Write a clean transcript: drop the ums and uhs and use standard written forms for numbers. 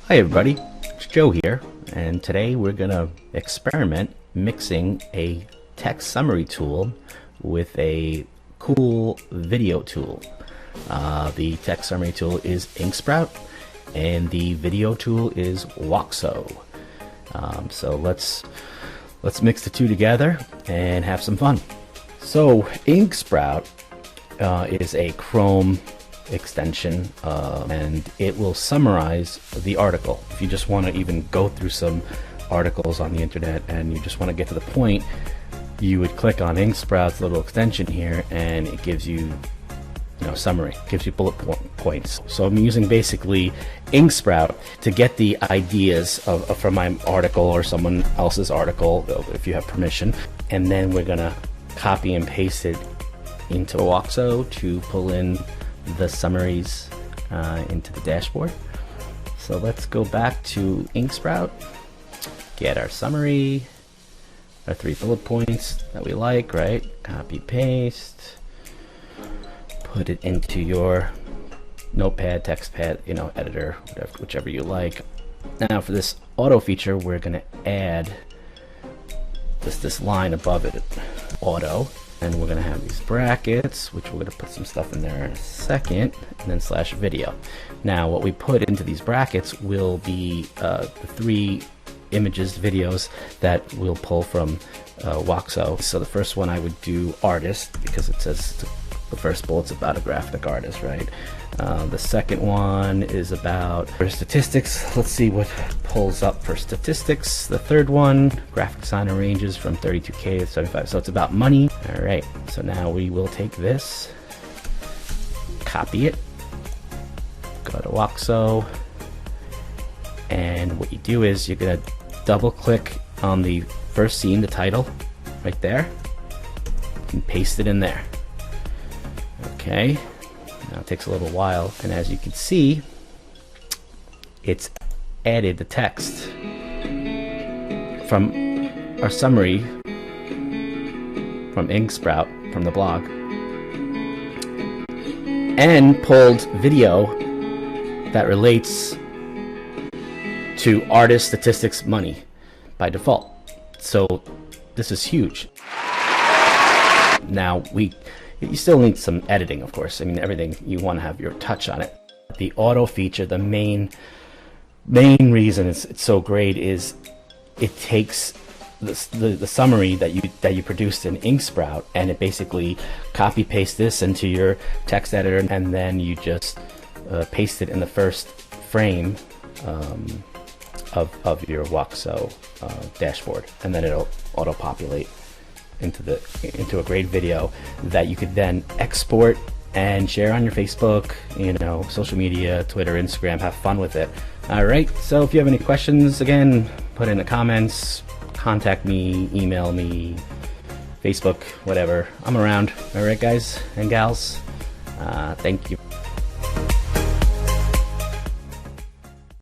Hi everybody, it's Joe here, and today we're gonna experiment mixing a text summary tool with a cool video tool. The text summary tool is Inksprout, and the video tool is WOXO. So let's mix the two together and have some fun. So Inksprout is a Chrome extension, and it will summarize the article. If you just want to even go through some articles on the internet and you just want to get to the point, you would click on Inksprout's little extension here, and it gives you, summary, gives you bullet points. So I'm using basically Inksprout to get the ideas from my article or someone else's article, if you have permission, and then we're gonna copy and paste it into WOXO to pull in the summaries into the dashboard. So let's go back to Inksprout, get our summary, our 3 bullet points that we like, right? Copy, paste, put it into your notepad, text pad, editor, whichever you like. Now for this auto feature, we're gonna add this line above it, auto. And we're going to have these brackets, which we're going to put some stuff in there in a second, and then slash video. Now what we put into these brackets will be the 3 images, videos that we'll pull from WOXO. So the first one I would do artist, because it says the first bullet's about a graphic artist, right? The second one is about for statistics. Let's see what pulls up for statistics. The third one, graphic designer ranges from 32K to 75. So it's about money. All right. So now we will take this, copy it, go to WOXO, and what you do is you're gonna double click on the first scene, the title, right there, and paste it in there. Okay. Now it takes a little while, and as you can see, it's added the text from our summary from Inksprout, from the blog, and pulled video that relates to artist, statistics, money by default. So this is huge. Now you still need some editing, of course. I mean, everything, you want to have your touch on it. The auto feature, the main reason it's so great is it takes the summary that you produced in Inksprout, and it basically copy paste this into your text editor, and then you just paste it in the first frame of your WOXO dashboard, and then it'll auto populate into a great video that you could then export and share on your Facebook, social media, Twitter, Instagram. Have fun with it. All right, so if you have any questions, again, put in the comments, contact me, email me, Facebook, whatever. I'm around. All right, guys and gals, thank you.